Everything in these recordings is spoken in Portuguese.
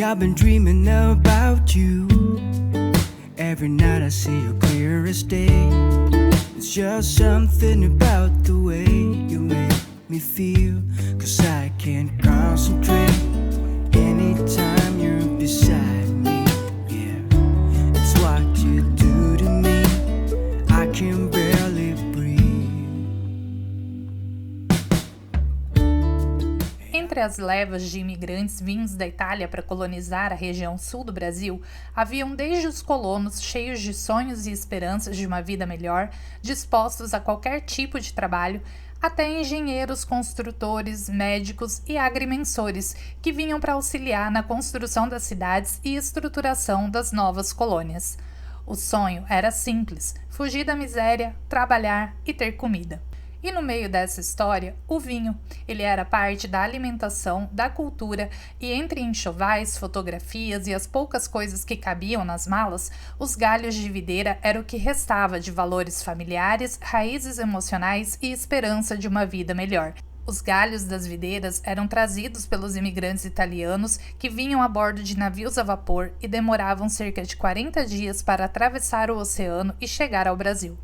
I've been dreaming about you. Every night I see you clear as day. It's just something about the way you make me feel. 'Cause I can't concentrate anytime you're beside me. Yeah, it's what you do to me. I can barely breathe. Entre as levas de imigrantes vindos da Itália para colonizar a região sul do Brasil, haviam desde os colonos cheios de sonhos e esperanças de uma vida melhor, dispostos a qualquer tipo de trabalho, até engenheiros, construtores, médicos e agrimensores que vinham para auxiliar na construção das cidades e estruturação das novas colônias. O sonho era simples: fugir da miséria, trabalhar e ter comida. E no meio dessa história, o vinho. Ele era parte da alimentação, da cultura, e entre enxovais, fotografias e as poucas coisas que cabiam nas malas, os galhos de videira era o que restava de valores familiares, raízes emocionais e esperança de uma vida melhor. Os galhos das videiras eram trazidos pelos imigrantes italianos que vinham a bordo de navios a vapor e demoravam cerca de 40 dias para atravessar o oceano e chegar ao Brasil.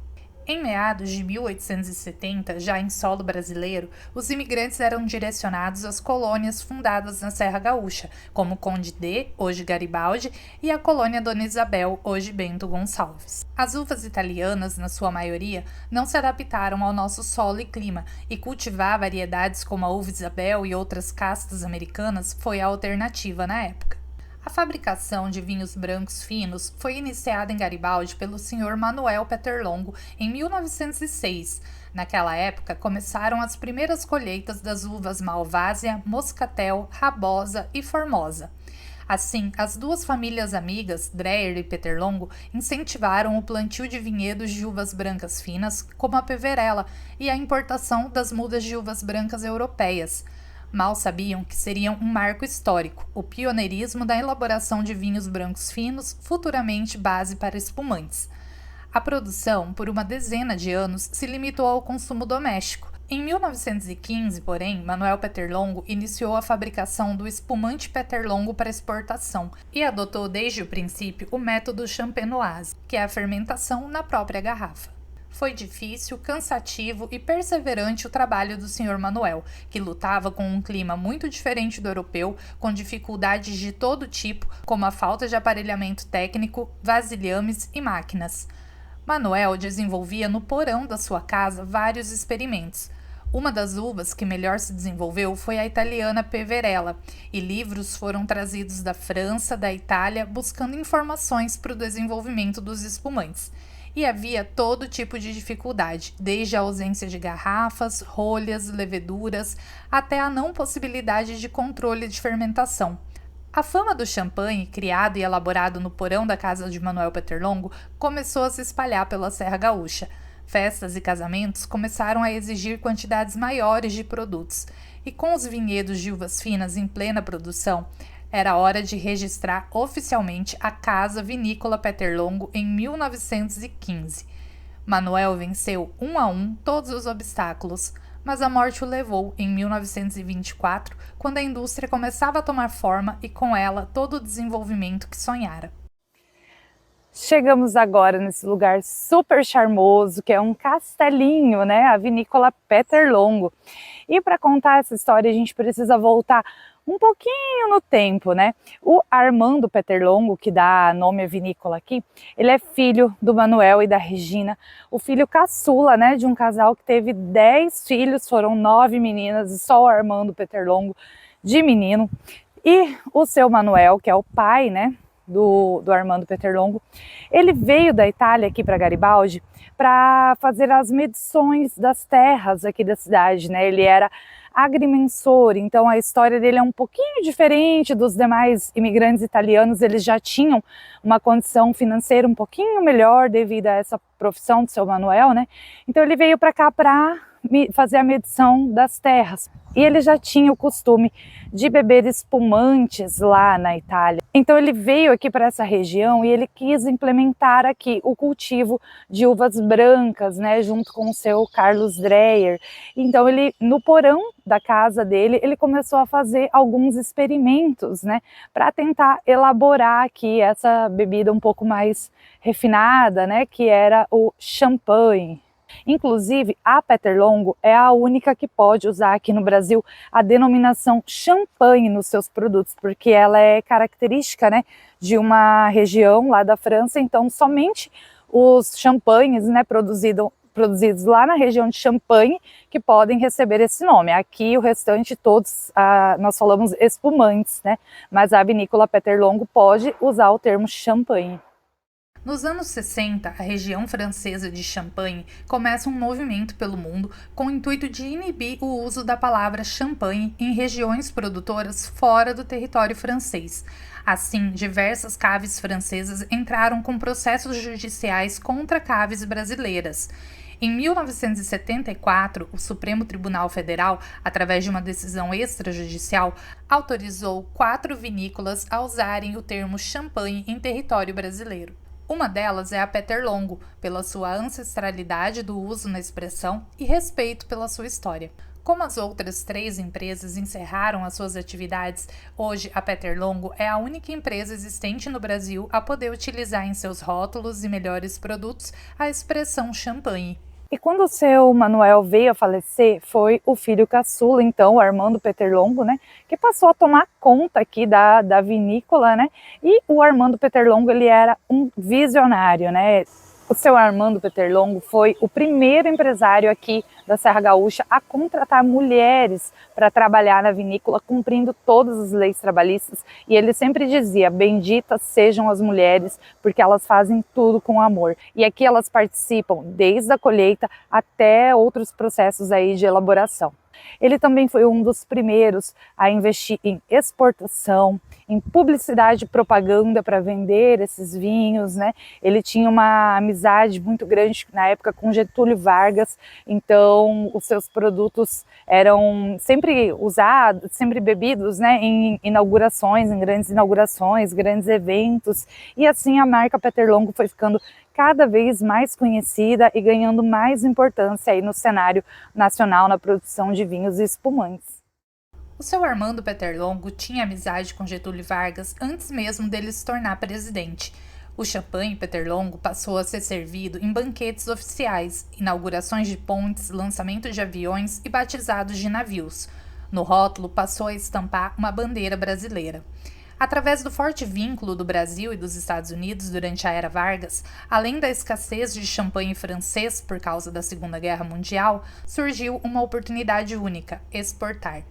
Em meados de 1870, já em solo brasileiro, os imigrantes eram direcionados às colônias fundadas na Serra Gaúcha, como Conde D, hoje Garibaldi, e a colônia Dona Isabel, hoje Bento Gonçalves. As uvas italianas, na sua maioria, não se adaptaram ao nosso solo e clima, e cultivar variedades como a uva Isabel e outras castas americanas foi a alternativa na época. A fabricação de vinhos brancos finos foi iniciada em Garibaldi pelo Sr. Manuel Peterlongo em 1906. Naquela época, começaram as primeiras colheitas das uvas Malvásia, Moscatel, Rabosa e Formosa. Assim, as duas famílias amigas, Dreyer e Peterlongo, incentivaram o plantio de vinhedos de uvas brancas finas, como a Peverella, e a importação das mudas de uvas brancas europeias. Mal sabiam que seriam um marco histórico, o pioneirismo da elaboração de vinhos brancos finos, futuramente base para espumantes. A produção, por uma dezena de anos, se limitou ao consumo doméstico. Em 1915, porém, Manuel Peterlongo iniciou a fabricação do espumante Peterlongo para exportação e adotou desde o princípio o método champenoise, que é a fermentação na própria garrafa. Foi difícil, cansativo e perseverante o trabalho do Sr. Manuel, que lutava com um clima muito diferente do europeu, com dificuldades de todo tipo, como a falta de aparelhamento técnico, vasilhames e máquinas. Manuel desenvolvia no porão da sua casa vários experimentos. Uma das uvas que melhor se desenvolveu foi a italiana Peverella, e livros foram trazidos da França, da Itália, buscando informações para o desenvolvimento dos espumantes. E havia todo tipo de dificuldade, desde a ausência de garrafas, rolhas, leveduras, até a não possibilidade de controle de fermentação. A fama do champanhe, criado e elaborado no porão da casa de Manuel Peterlongo, começou a se espalhar pela Serra Gaúcha. Festas e casamentos começaram a exigir quantidades maiores de produtos, e com os vinhedos de uvas finas em plena produção, era hora de registrar oficialmente a Casa Vinícola Peterlongo em 1915. Manuel venceu um a um todos os obstáculos, mas a morte o levou em 1924, quando a indústria começava a tomar forma e com ela todo o desenvolvimento que sonhara. Chegamos agora nesse lugar super charmoso, que é um castelinho, né? A Vinícola Peterlongo. E para contar essa história a gente precisa voltar um pouquinho no tempo, né? O Armando Peterlongo, que dá nome à vinícola aqui, ele é filho do Manuel e da Regina, o filho caçula, né, de um casal que teve 10 filhos, foram 9 meninas e só o Armando Peterlongo de menino. E o seu Manuel, que é o pai, né, do Armando Peterlongo, ele veio da Itália aqui para Garibaldi para fazer as medições das terras aqui da cidade, né? Ele era agrimensor, então a história dele é um pouquinho diferente dos demais imigrantes italianos. Eles já tinham uma condição financeira um pouquinho melhor devido a essa profissão do seu Manuel, né? Então ele veio para cá para fazer a medição das terras. E ele já tinha o costume de beber espumantes lá na Itália. Então ele veio aqui para essa região e ele quis implementar aqui o cultivo de uvas brancas, né, junto com o seu Carlos Dreyer. Então ele, no porão da casa dele, ele começou a fazer alguns experimentos, né, para tentar elaborar aqui essa bebida um pouco mais refinada, né, que era o champanhe. Inclusive, a Peter Longo é a única que pode usar aqui no Brasil a denominação champanhe nos seus produtos, porque ela é característica, né, de uma região lá da França, então somente os champanhes, né, produzidos lá na região de Champagne que podem receber esse nome. Aqui o restante todos, nós falamos espumantes, né, mas a vinícola Peter Longo pode usar o termo champanhe. Nos anos 60, a região francesa de Champagne começa um movimento pelo mundo com o intuito de inibir o uso da palavra champanhe em regiões produtoras fora do território francês. Assim, diversas caves francesas entraram com processos judiciais contra caves brasileiras. Em 1974, o Supremo Tribunal Federal, através de uma decisão extrajudicial, autorizou 4 vinícolas a usarem o termo champanhe em território brasileiro. Uma delas é a Peter Longo, pela sua ancestralidade do uso na expressão e respeito pela sua história. Como as outras 3 empresas encerraram as suas atividades, hoje a Peter Longo é a única empresa existente no Brasil a poder utilizar em seus rótulos e melhores produtos a expressão champanhe. E quando o seu Manuel veio a falecer, foi o filho caçula, então, o Armando Peter Longo, né, que passou a tomar conta aqui da vinícola, né, e o Armando Peter Longo, ele era um visionário, né. O seu Armando Peter Longo foi o primeiro empresário aqui da Serra Gaúcha a contratar mulheres para trabalhar na vinícola, cumprindo todas as leis trabalhistas. E ele sempre dizia, benditas sejam as mulheres, porque elas fazem tudo com amor. E aqui elas participam desde a colheita até outros processos aí de elaboração. Ele também foi um dos primeiros a investir em exportação, em publicidade e propaganda para vender esses vinhos, né? Ele tinha uma amizade muito grande na época com Getúlio Vargas, então os seus produtos eram sempre usados, sempre bebidos, né, em inaugurações, em grandes inaugurações, grandes eventos, e assim a marca Peter Longo foi ficando cada vez mais conhecida e ganhando mais importância aí no cenário nacional na produção de vinhos e espumantes. O seu Armando Peter Longo tinha amizade com Getúlio Vargas antes mesmo dele se tornar presidente. O champanhe Peter Longo passou a ser servido em banquetes oficiais, inaugurações de pontes, lançamentos de aviões e batizados de navios. No rótulo passou a estampar uma bandeira brasileira. Através do forte vínculo do Brasil e dos Estados Unidos durante a Era Vargas, além da escassez de champanhe francês por causa da Segunda Guerra Mundial, surgiu uma oportunidade única: exportar.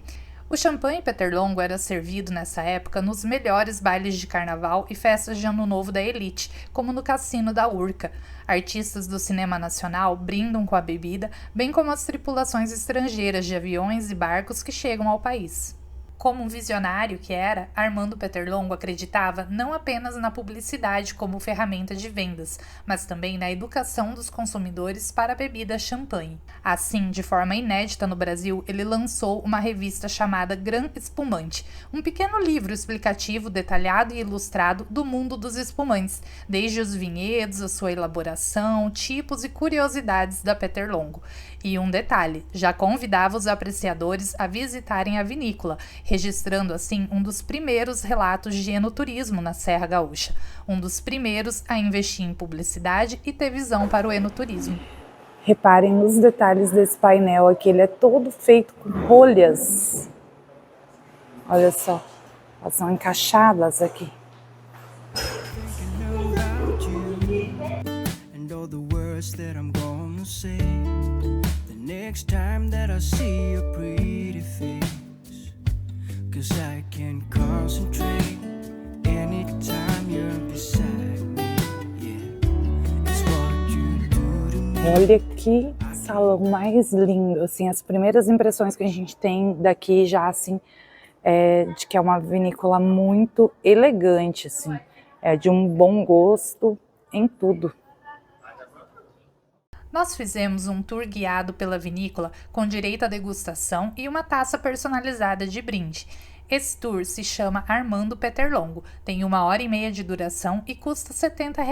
O champanhe Peter Longo era servido nessa época nos melhores bailes de carnaval e festas de ano novo da elite, como no Cassino da Urca. Artistas do cinema nacional brindam com a bebida, bem como as tripulações estrangeiras de aviões e barcos que chegam ao país. Como um visionário que era, Armando Peter Longo acreditava não apenas na publicidade como ferramenta de vendas, mas também na educação dos consumidores para a bebida champanhe. Assim, de forma inédita no Brasil, ele lançou uma revista chamada Gran Espumante, um pequeno livro explicativo, detalhado e ilustrado do mundo dos espumantes, desde os vinhedos, a sua elaboração, tipos e curiosidades da Peter Longo. E um detalhe, já convidava os apreciadores a visitarem a vinícola, registrando assim um dos primeiros relatos de enoturismo na Serra Gaúcha, um dos primeiros a investir em publicidade e ter visão para o enoturismo. Reparem nos detalhes desse painel aqui, ele é todo feito com rolhas. Olha só, elas são encaixadas aqui. Next time that I see your pretty face, 'cause I can concentrate anytime you're beside me, yeah. It's what you do to me. Olha que salão mais lindo, assim, as primeiras impressões que a gente tem daqui já, assim, de que é uma vinícola muito elegante, assim, de um bom gosto em tudo. Nós fizemos um tour guiado pela vinícola com direito à degustação e uma taça personalizada de brinde. Esse tour se chama Armando Peterlongo, tem 1h30 de duração e custa R$ 70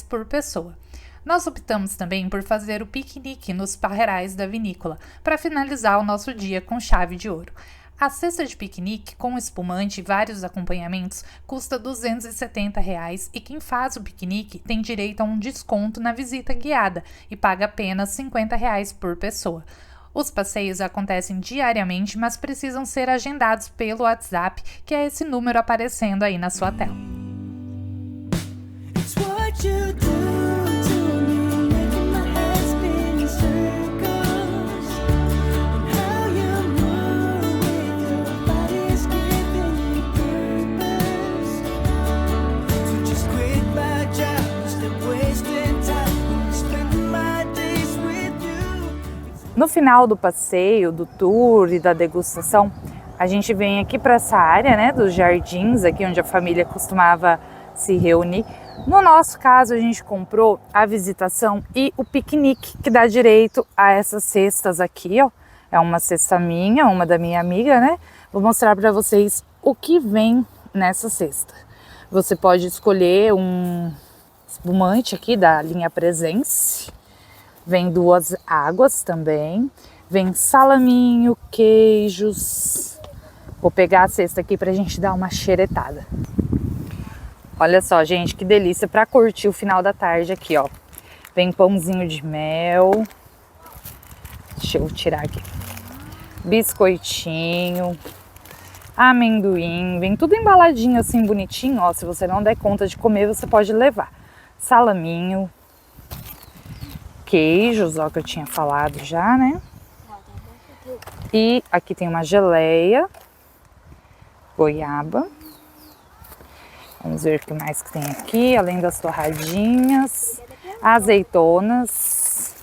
por pessoa. Nós optamos também por fazer o piquenique nos parreirais da vinícola, para finalizar o nosso dia com chave de ouro. A cesta de piquenique com espumante e vários acompanhamentos custa R$ 270 e quem faz o piquenique tem direito a um desconto na visita guiada e paga apenas R$ 50 por pessoa. Os passeios acontecem diariamente, mas precisam ser agendados pelo WhatsApp, que é esse número aparecendo aí na sua tela. No final do passeio, do tour e da degustação, a gente vem aqui para essa área, né, dos jardins, aqui onde a família costumava se reunir. No nosso caso, a gente comprou a visitação e o piquenique, que dá direito a essas cestas aqui, ó. É uma cesta minha, uma da minha amiga, né? Vou mostrar para vocês o que vem nessa cesta. Você pode escolher um espumante aqui da linha Presence. Vem 2 águas também, vem salaminho, queijos. Vou pegar a cesta aqui pra gente dar uma xeretada. Olha só, gente, que delícia pra curtir o final da tarde aqui, ó. Vem pãozinho de mel. Deixa eu tirar aqui. Biscoitinho, amendoim, vem tudo embaladinho assim, bonitinho, ó. Se você não der conta de comer, você pode levar. Salaminho. Queijos, ó, que eu tinha falado já, né? E aqui tem uma geleia, goiaba. Vamos ver o que mais que tem aqui, além das torradinhas, azeitonas,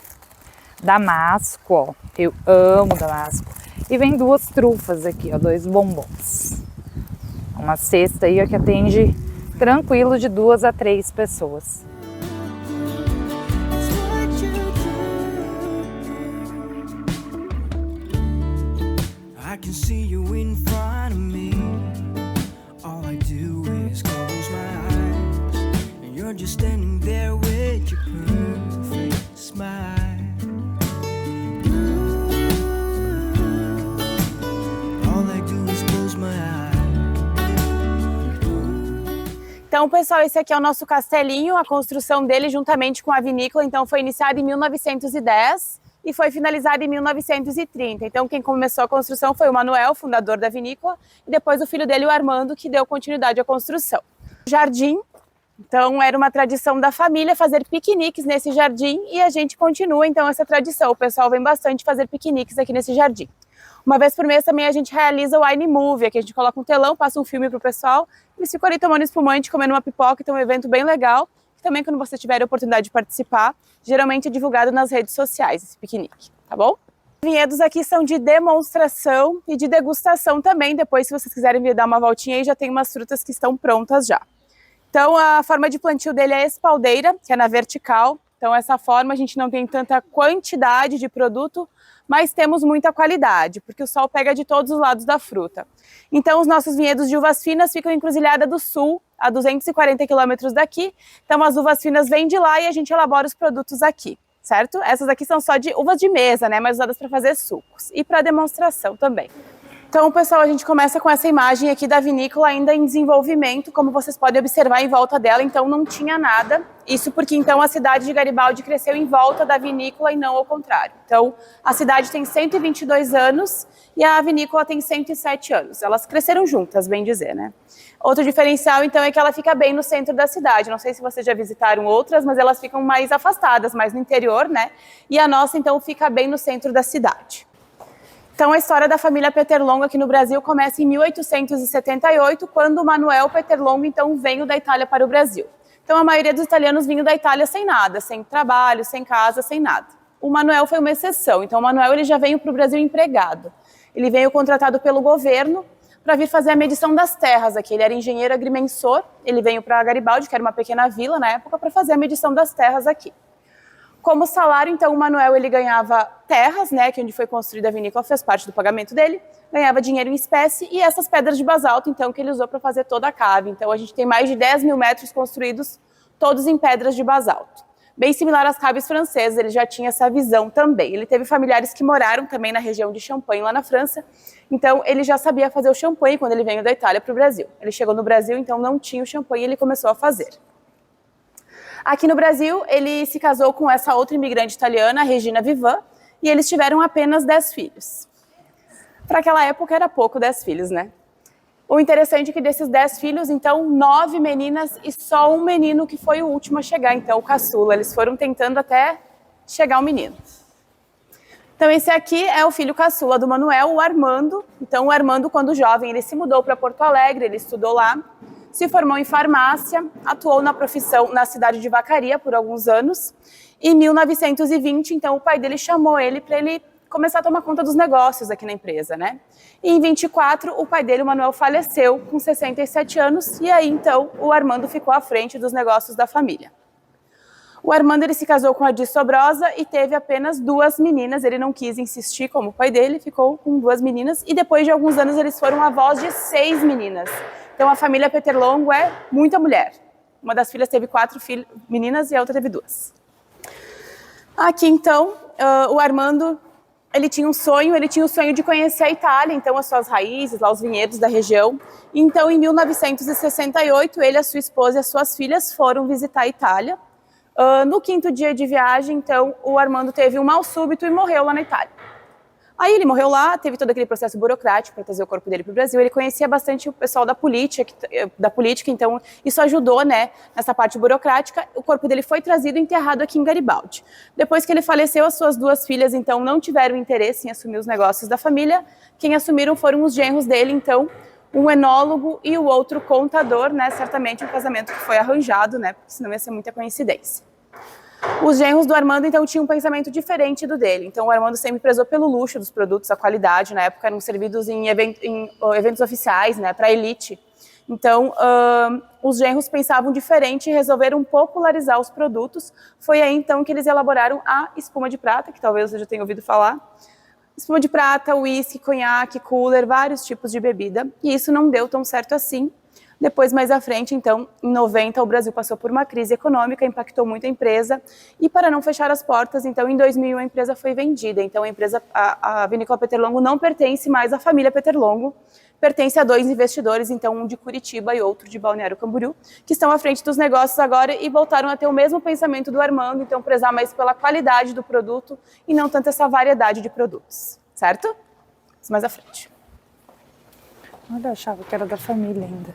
damasco, ó. Eu amo damasco. E vem 2 trufas aqui, ó, 2 bombons. Uma cesta aí, ó, que atende tranquilo de 2 a 3 pessoas. I can see you in front of me. All I do is close my eyes, and you're just standing there with your perfect smile. All I do is close my eyes. Então, pessoal, esse aqui é o nosso castelinho. A construção dele, juntamente com a vinícola, então foi iniciada em 1910. E foi finalizada em 1930. Então, quem começou a construção foi o Manuel, fundador da vinícola, e depois o filho dele, o Armando, que deu continuidade à construção. Jardim, então era uma tradição da família fazer piqueniques nesse jardim e a gente continua então essa tradição. O pessoal vem bastante fazer piqueniques aqui nesse jardim. Uma vez por mês também a gente realiza o Wine Movie, aqui a gente coloca um telão, passa um filme pro pessoal, eles ficam ali tomando espumante, comendo uma pipoca, então é um evento bem legal. Também quando você tiver a oportunidade de participar, geralmente é divulgado nas redes sociais esse piquenique, tá bom? Os vinhedos aqui são de demonstração e de degustação também, depois se vocês quiserem vir dar uma voltinha aí, já tem umas frutas que estão prontas já. Então a forma de plantio dele é espaldeira, que é na vertical, então essa forma a gente não tem tanta quantidade de produto, mas temos muita qualidade, porque o sol pega de todos os lados da fruta. Então os nossos vinhedos de uvas finas ficam em Encruzilhada do Sul, a 240 quilômetros daqui. Então as uvas finas vêm de lá e a gente elabora os produtos aqui, certo? Essas aqui são só de uvas de mesa, né? Mas usadas para fazer sucos e para demonstração também. Então, pessoal, a gente começa com essa imagem aqui da vinícola ainda em desenvolvimento, como vocês podem observar em volta dela, então não tinha nada. Isso porque então a cidade de Garibaldi cresceu em volta da vinícola e não ao contrário. Então, a cidade tem 122 anos e a vinícola tem 107 anos. Elas cresceram juntas, bem dizer, né? Outro diferencial, então, é que ela fica bem no centro da cidade. Não sei se vocês já visitaram outras, mas elas ficam mais afastadas, mais no interior, né? E a nossa, então, fica bem no centro da cidade. Então, a história da família Peterlongo aqui no Brasil começa em 1878, quando o Manuel Peterlongo, então, veio da Itália para o Brasil. Então, a maioria dos italianos vinham da Itália sem nada, sem trabalho, sem casa, sem nada. O Manuel foi uma exceção. Então, o Manuel ele já veio para o Brasil empregado. Ele veio contratado pelo governo para vir fazer a medição das terras aqui. Ele era engenheiro agrimensor, ele veio para Garibaldi, que era uma pequena vila na época, para fazer a medição das terras aqui. Como salário, então, o Manuel ele ganhava terras, né, que onde foi construída a vinícola fez parte do pagamento dele, ganhava dinheiro em espécie e essas pedras de basalto, então, que ele usou para fazer toda a cave. Então, a gente tem mais de 10 mil metros construídos, todos em pedras de basalto. Bem similar às caves francesas, ele já tinha essa visão também. Ele teve familiares que moraram também na região de Champagne, lá na França, então ele já sabia fazer o champanhe quando ele veio da Itália para o Brasil. Ele chegou no Brasil, então não tinha o champanhe e ele começou a fazer. Aqui no Brasil, ele se casou com essa outra imigrante italiana, a Regina Vivan, e eles tiveram apenas 10 filhos. Para aquela época era pouco 10 filhos, né? O interessante é que desses 10 filhos, então, 9 meninas e só um menino que foi o último a chegar, então o caçula. Eles foram tentando até chegar ao menino. Então esse aqui é o filho caçula do Manuel, o Armando. Então o Armando, quando jovem, ele se mudou para Porto Alegre, ele estudou lá. Se formou em farmácia, atuou na profissão na cidade de Vacaria por alguns anos. Em 1920, então, o pai dele chamou ele para ele começar a tomar conta dos negócios aqui na empresa, né? E em 24, o pai dele, o Manuel, faleceu com 67 anos e aí, então, o Armando ficou à frente dos negócios da família. O Armando ele se casou com a Di Sobrosa e teve apenas 2 meninas. Ele não quis insistir como o pai dele, ficou com 2 meninas e depois de alguns anos eles foram avós de 6 meninas. Então a família Peterlongo é muita mulher. Uma das filhas teve 4 meninas e a outra teve 2. Aqui então, o Armando, ele tinha um sonho de conhecer a Itália, então as suas raízes, lá os vinhedos da região. Então em 1968, ele, a sua esposa e as suas filhas foram visitar a Itália. No 5º dia de viagem, então, o Armando teve um mal súbito e morreu lá na Itália. Aí ele morreu lá, teve todo aquele processo burocrático para trazer o corpo dele para o Brasil. Ele conhecia bastante o pessoal da política, então isso ajudou, né, nessa parte burocrática. O corpo dele foi trazido e enterrado aqui em Garibaldi. Depois que ele faleceu, as suas 2 filhas, então, não tiveram interesse em assumir os negócios da família. Quem assumiram foram os genros dele, então, um enólogo e o outro contador, né, certamente um casamento que foi arranjado, né, porque senão ia ser muita coincidência. Os genros do Armando, então, tinham um pensamento diferente do dele. Então, o Armando sempre prezou pelo luxo dos produtos, a qualidade. Na época, eram servidos em eventos oficiais, né, para a elite. Então, os genros pensavam diferente e resolveram popularizar os produtos. Foi aí, então, que eles elaboraram a espuma de prata, que talvez você já tenha ouvido falar. Espuma de prata, uísque, conhaque, cooler, vários tipos de bebida. E isso não deu tão certo assim. Depois, mais à frente, então, em 90, o Brasil passou por uma crise econômica, impactou muito a empresa. E para não fechar as portas, então, em 2001, a empresa foi vendida. Então, a Vinícola Peterlongo não pertence mais à família Peterlongo, pertence a 2 investidores, então, um de Curitiba e outro de Balneário Camboriú, que estão à frente dos negócios agora e voltaram a ter o mesmo pensamento do Armando, então, prezar mais pela qualidade do produto e não tanto essa variedade de produtos, certo? Isso mais à frente. Olha, eu achava que era da família ainda.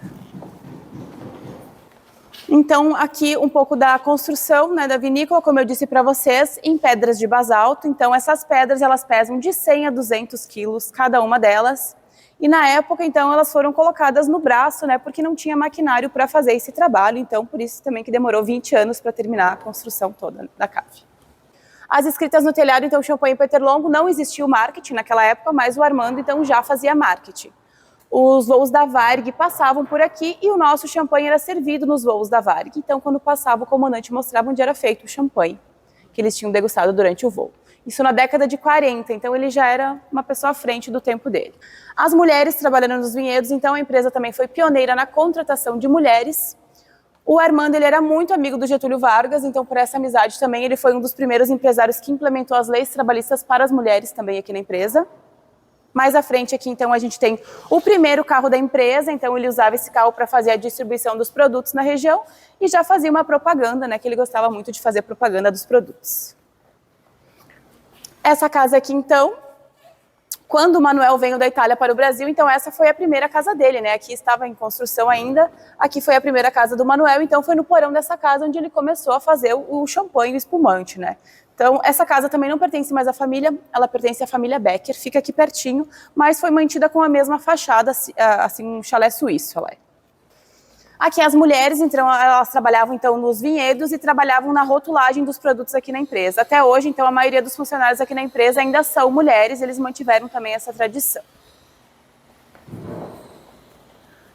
Então, aqui um pouco da construção, né, da vinícola, como eu disse para vocês, em pedras de basalto. Então, essas pedras, elas pesam de 100 a 200 quilos, cada uma delas. E na época, então, elas foram colocadas no braço, né, porque não tinha maquinário para fazer esse trabalho. Então, por isso também que demorou 20 anos para terminar a construção toda da cave. As escritas no telhado, então, Champagne Peterlongo, não existia o marketing naquela época, mas o Armando, então, já fazia marketing. Os voos da Varig passavam por aqui e o nosso champanhe era servido nos voos da Varig. Então, quando passava, o comandante mostrava onde era feito o champanhe que eles tinham degustado durante o voo. Isso na década de 40, então ele já era uma pessoa à frente do tempo dele. As mulheres trabalhando nos vinhedos, então a empresa também foi pioneira na contratação de mulheres. O Armando, ele era muito amigo do Getúlio Vargas, então por essa amizade também ele foi um dos primeiros empresários que implementou as leis trabalhistas para as mulheres também aqui na empresa. Mais à frente aqui, então, a gente tem o primeiro carro da empresa, então ele usava esse carro para fazer a distribuição dos produtos na região e já fazia uma propaganda, né, que ele gostava muito de fazer propaganda dos produtos. Essa casa aqui, então, quando o Manuel veio da Itália para o Brasil, então essa foi a primeira casa dele, né, aqui estava em construção ainda, aqui foi a primeira casa do Manuel, então foi no porão dessa casa onde ele começou a fazer o champanhe, o espumante, né. Então, essa casa também não pertence mais à família, ela pertence à família Becker, fica aqui pertinho, mas foi mantida com a mesma fachada, assim, um chalé suíço. Aqui as mulheres, então, elas trabalhavam então nos vinhedos e trabalhavam na rotulagem dos produtos aqui na empresa. Até hoje, então, a maioria dos funcionários aqui na empresa ainda são mulheres, eles mantiveram também essa tradição.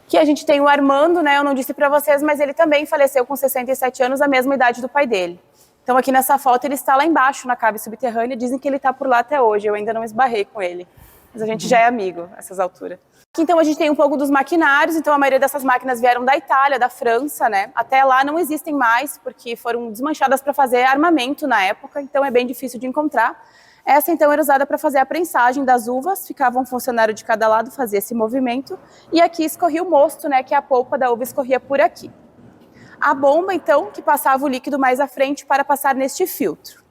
Aqui a gente tem o Armando, né, eu não disse para vocês, mas ele também faleceu com 67 anos, a mesma idade do pai dele. Então aqui nessa foto ele está lá embaixo na cave subterrânea, dizem que ele está por lá até hoje, eu ainda não esbarrei com ele, mas a gente já é amigo a essas alturas. Aqui então a gente tem um pouco dos maquinários, então a maioria dessas máquinas vieram da Itália, da França, né? Até lá não existem mais, porque foram desmanchadas para fazer armamento na época, então é bem difícil de encontrar. Essa então era usada para fazer a prensagem das uvas, ficava um funcionário de cada lado, fazia esse movimento, e aqui escorria o mosto, né? Que a polpa da uva escorria por aqui. A bomba, então, que passava o líquido mais à frente para passar neste filtro.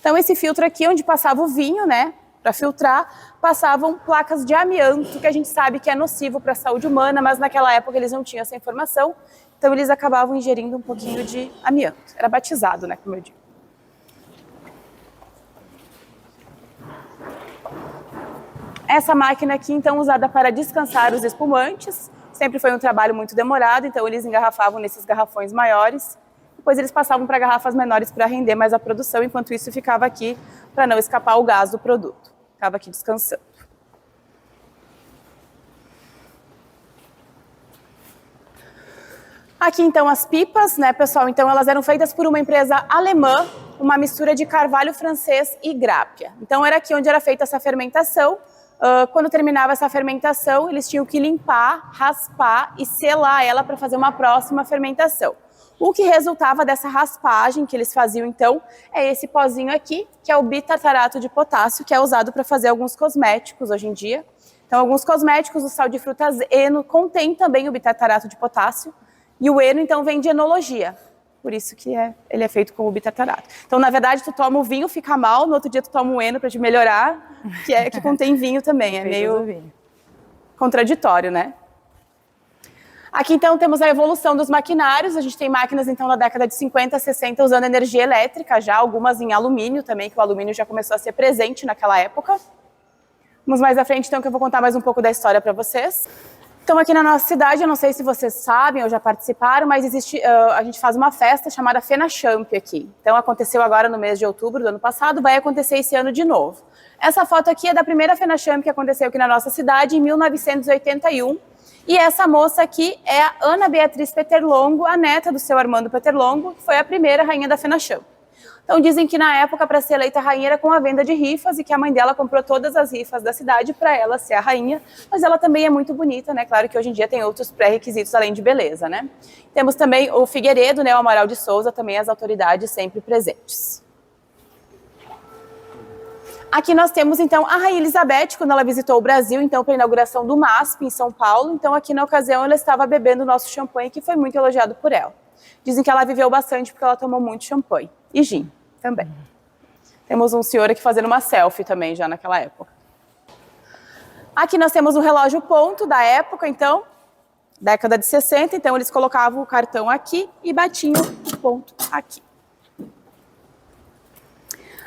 Então, esse filtro aqui, onde passava o vinho, né, para filtrar, passavam placas de amianto, que a gente sabe que é nocivo para a saúde humana, mas naquela época eles não tinham essa informação, então eles acabavam ingerindo um pouquinho de amianto. Era batizado, né, como eu digo. Essa máquina aqui, então, usada para descansar os espumantes. Sempre foi um trabalho muito demorado, então eles engarrafavam nesses garrafões maiores, depois eles passavam para garrafas menores para render mais a produção, enquanto isso ficava aqui para não escapar o gás do produto. Ficava aqui descansando. Aqui então as pipas, né, pessoal? Então elas eram feitas por uma empresa alemã, uma mistura de carvalho francês e grápia. Então era aqui onde era feita essa fermentação. Quando terminava essa fermentação, eles tinham que limpar, raspar e selar ela para fazer uma próxima fermentação. O que resultava dessa raspagem que eles faziam, então, é esse pozinho aqui, que é o bitartarato de potássio, que é usado para fazer alguns cosméticos hoje em dia. Então, alguns cosméticos, o sal de frutas eno contém também o bitartarato de potássio, e o eno, então, vem de enologia. Por isso que ele é feito com o bitartarato. Então, na verdade, tu toma o vinho, fica mal, no outro dia tu toma o eno para te melhorar, que contém vinho também. É meio contraditório, né? Aqui, então, temos a evolução dos maquinários. A gente tem máquinas, então, na década de 50, 60, usando energia elétrica já, algumas em alumínio também, que o alumínio já começou a ser presente naquela época. Vamos mais à frente, então, que eu vou contar mais um pouco da história para vocês. Então, aqui na nossa cidade, eu não sei se vocês sabem ou já participaram, mas a gente faz uma festa chamada FenaChamp aqui. Então, aconteceu agora no mês de outubro do ano passado, vai acontecer esse ano de novo. Essa foto aqui é da primeira FenaChamp que aconteceu aqui na nossa cidade, em 1981. E essa moça aqui é a Ana Beatriz Peterlongo, a neta do seu Armando Peterlongo, que foi a primeira rainha da FenaChamp. Então dizem que na época, para ser eleita rainha, era com a venda de rifas e que a mãe dela comprou todas as rifas da cidade para ela ser a rainha, mas ela também é muito bonita, né? Claro que hoje em dia tem outros pré-requisitos além de beleza, né? Temos também o Figueiredo, né? O Amaral de Souza, também as autoridades sempre presentes. Aqui nós temos, então, a Rainha Elizabeth, quando ela visitou o Brasil, então, para a inauguração do MASP, em São Paulo. Então, aqui na ocasião, ela estava bebendo o nosso champanhe, que foi muito elogiado por ela. Dizem que ela viveu bastante porque ela tomou muito champanhe. E gin também. Temos um senhor aqui fazendo uma selfie também, já naquela época. Aqui nós temos o relógio ponto da época, então, década de 60. Então, eles colocavam o cartão aqui e batiam o ponto aqui.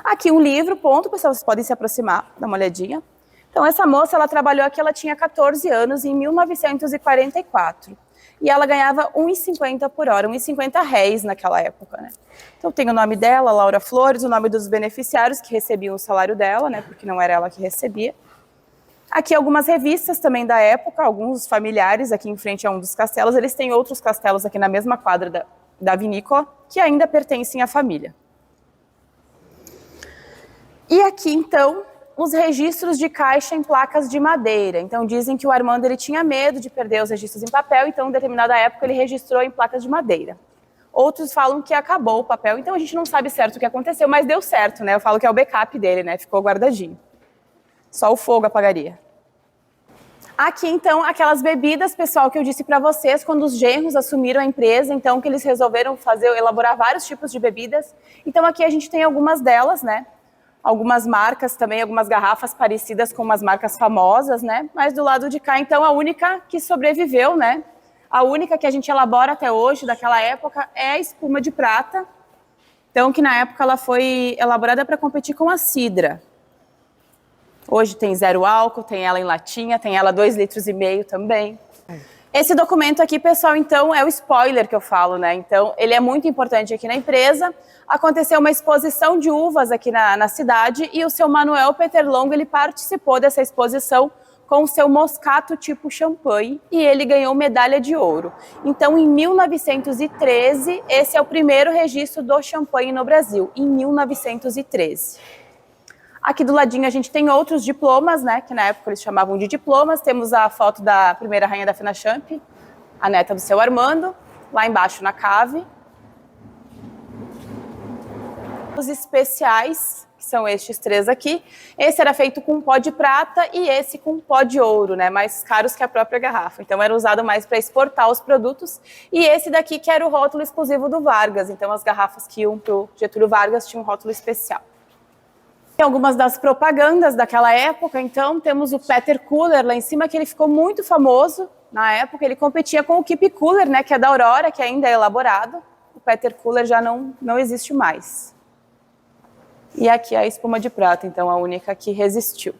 Aqui um livro, ponto, pessoal, vocês podem se aproximar, dar uma olhadinha. Então, essa moça, ela trabalhou aqui, ela tinha 14 anos, em 1944. E ela ganhava R$ 1,50 por hora, R$ 1,50 réis naquela época, né? Então, tem o nome dela, Laura Flores, o nome dos beneficiários que recebiam o salário dela, né? Porque não era ela que recebia. Aqui algumas revistas também da época, alguns familiares aqui em frente a um dos castelos. Eles têm outros castelos aqui na mesma quadra da vinícola, que ainda pertencem à família. E aqui, então, os registros de caixa em placas de madeira. Então, dizem que o Armando ele tinha medo de perder os registros em papel, então, em determinada época, ele registrou em placas de madeira. Outros falam que acabou o papel, então a gente não sabe certo o que aconteceu, mas deu certo, né? Eu falo que é o backup dele, né? Ficou guardadinho. Só o fogo apagaria. Aqui, então, aquelas bebidas, pessoal, que eu disse para vocês, quando os genros assumiram a empresa, então, que eles resolveram elaborar vários tipos de bebidas. Então, aqui a gente tem algumas delas, né? Algumas marcas também, algumas garrafas parecidas com umas marcas famosas, né? Mas do lado de cá, então, a única que sobreviveu, né? A única que a gente elabora até hoje, daquela época, é a espuma de prata. Então, que na época ela foi elaborada para competir com a cidra. Hoje tem 0 álcool, tem ela em latinha, tem ela 2,5 litros também. Esse documento aqui, pessoal, então, é o spoiler que eu falo, né? Então, ele é muito importante aqui na empresa. Aconteceu uma exposição de uvas aqui na cidade e o seu Manuel Peterlongo, ele participou dessa exposição com seu moscato tipo champanhe e ele ganhou medalha de ouro. Então, em 1913, esse é o primeiro registro do champanhe no Brasil, em 1913. Aqui do ladinho a gente tem outros diplomas, né, que na época eles chamavam de diplomas. Temos a foto da primeira rainha da FenaChamp, a neta do seu Armando, lá embaixo na cave. Os especiais, que são estes três aqui, esse era feito com pó de prata e esse com pó de ouro, né, mais caros que a própria garrafa. Então era usado mais para exportar os produtos. E esse daqui que era o rótulo exclusivo do Vargas. Então as garrafas que iam para o Getúlio Vargas tinham um rótulo especial. Tem algumas das propagandas daquela época. Então temos o Peter Cooler lá em cima, que ele ficou muito famoso na época. Ele competia com o Keep Cooler, né, que é da Aurora, que ainda é elaborado. O Peter Cooler já não existe mais. E aqui a espuma de prata, então a única que resistiu.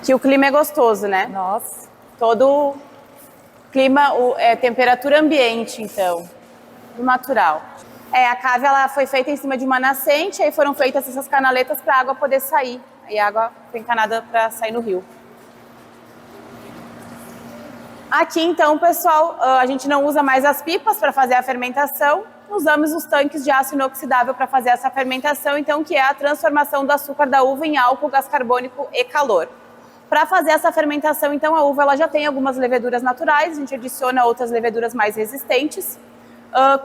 Que o clima é gostoso, né? Nossa. Todo clima, temperatura ambiente, então, do natural. A cave ela foi feita em cima de uma nascente, aí foram feitas essas canaletas para a água poder sair. Aí a água foi encanada para sair no rio. Aqui, então, pessoal, a gente não usa mais as pipas para fazer a fermentação. Usamos os tanques de aço inoxidável para fazer essa fermentação, então, que é a transformação do açúcar da uva em álcool, gás carbônico e calor. Para fazer essa fermentação, então, a uva ela já tem algumas leveduras naturais, a gente adiciona outras leveduras mais resistentes.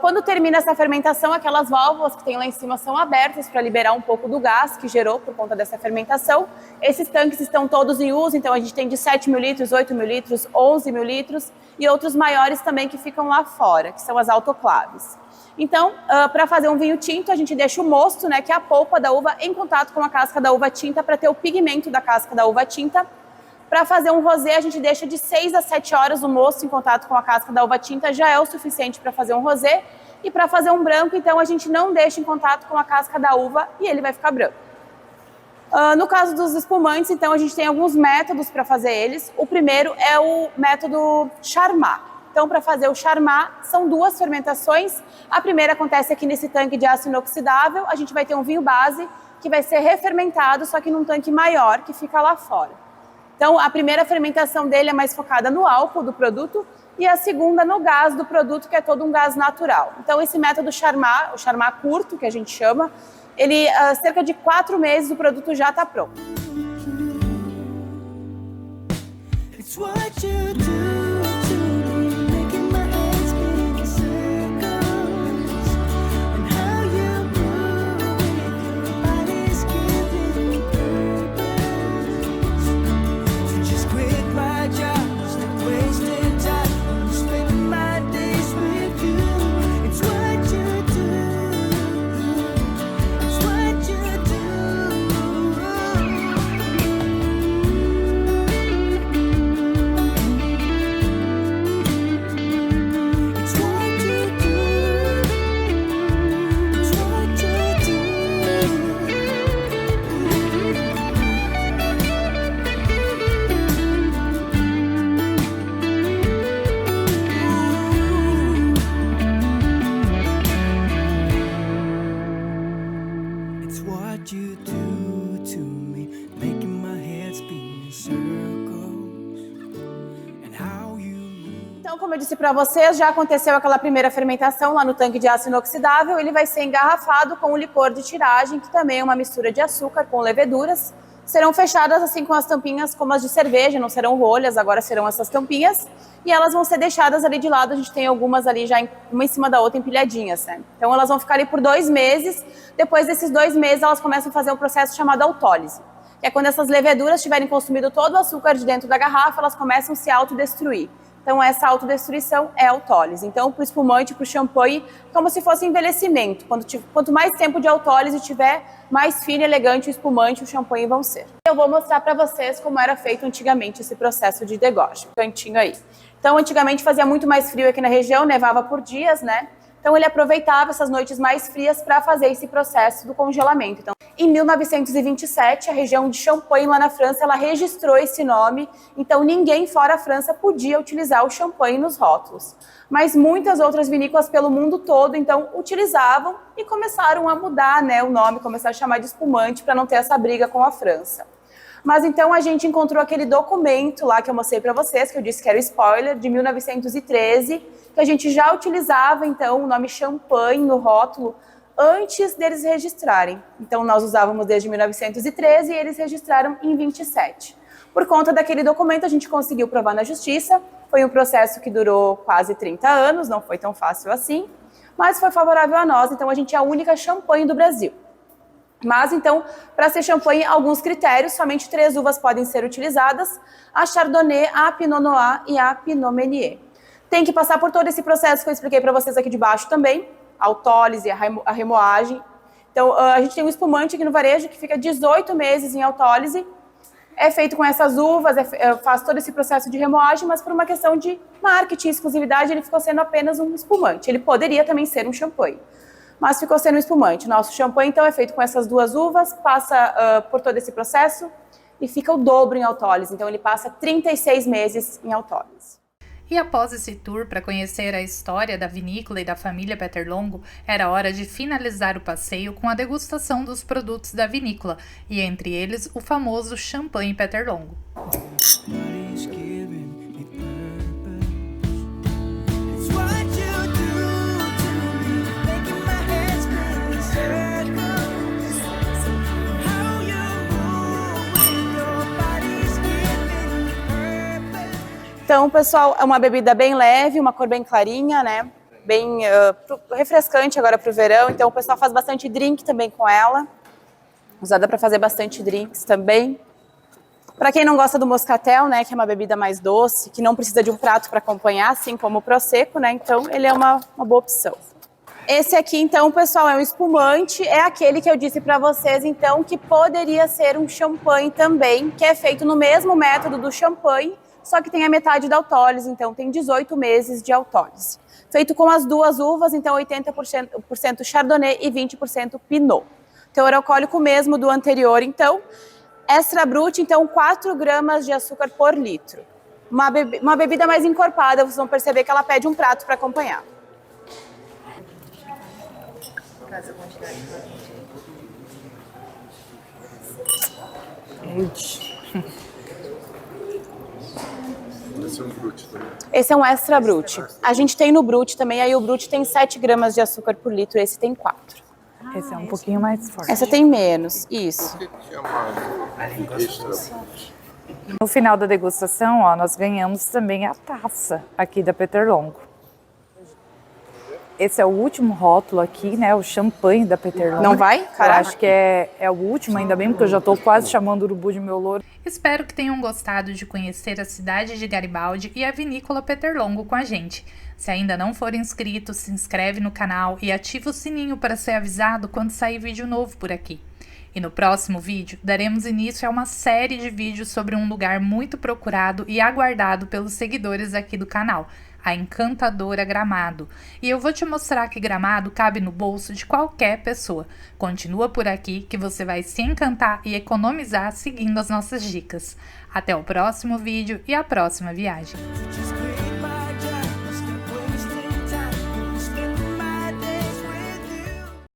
Quando termina essa fermentação, aquelas válvulas que tem lá em cima são abertas para liberar um pouco do gás que gerou por conta dessa fermentação. Esses tanques estão todos em uso, então a gente tem de 7 mil litros, 8 mil litros, 11 mil litros e outros maiores também que ficam lá fora, que são as autoclaves. Então, para fazer um vinho tinto, a gente deixa o mosto, né, que é a polpa da uva, em contato com a casca da uva tinta para ter o pigmento da casca da uva tinta. Para fazer um rosé, a gente deixa de 6 a 7 horas o mosto em contato com a casca da uva tinta, já é o suficiente para fazer um rosé. E para fazer um branco, então, a gente não deixa em contato com a casca da uva e ele vai ficar branco. No caso dos espumantes, então, a gente tem alguns métodos para fazer eles. O primeiro é o método Charmat. Então, para fazer o Charmat, são duas fermentações. A primeira acontece aqui nesse tanque de aço inoxidável. A gente vai ter um vinho base que vai ser refermentado, só que num tanque maior, que fica lá fora. Então, a primeira fermentação dele é mais focada no álcool do produto e a segunda no gás do produto, que é todo um gás natural. Então, esse método Charmat, o Charmat curto, que a gente chama, ele, cerca de 4 meses o produto já está pronto. It's what you do to me, making my head spin in circles, and how you move with your body's giving me purpose. So just quit my job, stop wasting time, I'm spending my days with you. It's what you do, it's what you do. Então, como eu disse para vocês, já aconteceu aquela primeira fermentação lá no tanque de aço inoxidável. Ele vai ser engarrafado com o licor de tiragem, que também é uma mistura de açúcar com leveduras. Serão fechadas assim com as tampinhas como as de cerveja, não serão rolhas, agora serão essas tampinhas. E elas vão ser deixadas ali de lado, a gente tem algumas ali já uma em cima da outra empilhadinhas, né? Então elas vão ficar ali por 2 meses. Depois desses 2 meses elas começam a fazer um processo chamado autólise, que é quando essas leveduras tiverem consumido todo o açúcar de dentro da garrafa, elas começam a se autodestruir. Então essa autodestruição é autólise. Então para o espumante, para o champanhe, como se fosse envelhecimento. Quanto mais tempo de autólise tiver, mais fino e elegante o espumante e o champanhe vão ser. Eu vou mostrar para vocês como era feito antigamente esse processo de degorge. Cantinho aí. Então antigamente fazia muito mais frio aqui na região, nevava por dias, né? Então ele aproveitava essas noites mais frias para fazer esse processo do congelamento. Então, em 1927, a região de Champagne, lá na França, ela registrou esse nome, então ninguém fora a França podia utilizar o champanhe nos rótulos. Mas muitas outras vinícolas pelo mundo todo, então, utilizavam e começaram a mudar, né, o nome, começaram a chamar de espumante para não ter essa briga com a França. Mas então a gente encontrou aquele documento lá que eu mostrei para vocês, que eu disse que era o spoiler, de 1913, que a gente já utilizava, então, o nome champanhe no rótulo antes deles registrarem. Então, nós usávamos desde 1913 e eles registraram em 27. Por conta daquele documento, a gente conseguiu provar na justiça. Foi um processo que durou quase 30 anos, não foi tão fácil assim, mas foi favorável a nós, então a gente é a única champanhe do Brasil. Mas, então, para ser champanhe, alguns critérios, somente 3 uvas podem ser utilizadas, a Chardonnay, a Pinot Noir e a Pinot Meunier. Tem que passar por todo esse processo que eu expliquei para vocês aqui de baixo também, a autólise, a remoagem. Então, a gente tem um espumante aqui no varejo que fica 18 meses em autólise, é feito com essas uvas, faz todo esse processo de remoagem, mas por uma questão de marketing e exclusividade, ele ficou sendo apenas um espumante. Ele poderia também ser um champanhe, mas ficou sendo um espumante. Nosso champanhe, então, é feito com essas 2 uvas, passa por todo esse processo e fica o dobro em autólise. Então, ele passa 36 meses em autólise. E após esse tour para conhecer a história da vinícola e da família Peter Longo, era hora de finalizar o passeio com a degustação dos produtos da vinícola, e entre eles o famoso champanhe Peter Longo. Então, pessoal, é uma bebida bem leve, uma cor bem clarinha, né? Bem refrescante agora para o verão. Então, o pessoal faz bastante drink também com ela. Usada para fazer bastante drinks também. Para quem não gosta do moscatel, né, que é uma bebida mais doce, que não precisa de um prato para acompanhar, assim como o prosecco, né? Então, ele é uma boa opção. Esse aqui, então, pessoal, é um espumante. É aquele que eu disse para vocês, então, que poderia ser um champanhe também, que é feito no mesmo método do champanhe, só que tem a metade da autólise, então tem 18 meses de autólise. Feito com as 2 uvas, então 80% Chardonnay e 20% Pinot. Teor alcoólico mesmo do anterior, então. Extra Brut, então 4 gramas de açúcar por litro. Uma bebida mais encorpada, vocês vão perceber que ela pede um prato para acompanhar. Esse é um Brut também. Esse é um Extra Brut. A gente tem no Brut também, aí o Brut tem 7 gramas de açúcar por litro, esse tem 4. Esse é um pouquinho mais forte. Essa tem menos, isso. Por que chama Extra Brut? No final da degustação, ó, nós ganhamos também a taça aqui da Peter Longo. Esse é o último rótulo aqui, né? O champanhe da Peter Longo. Não vai? Eu Caraca. acho que é o último, ainda bem, porque eu já tô quase chamando o urubu de meu louro. Espero que tenham gostado de conhecer a cidade de Garibaldi e a vinícola Peter Longo com a gente. Se ainda não for inscrito, se inscreve no canal e ativa o sininho para ser avisado quando sair vídeo novo por aqui. E no próximo vídeo, daremos início a uma série de vídeos sobre um lugar muito procurado e aguardado pelos seguidores aqui do canal, a encantadora Gramado. E eu vou te mostrar que Gramado cabe no bolso de qualquer pessoa. Continua por aqui que você vai se encantar e economizar seguindo as nossas dicas. Até o próximo vídeo e a próxima viagem. Just great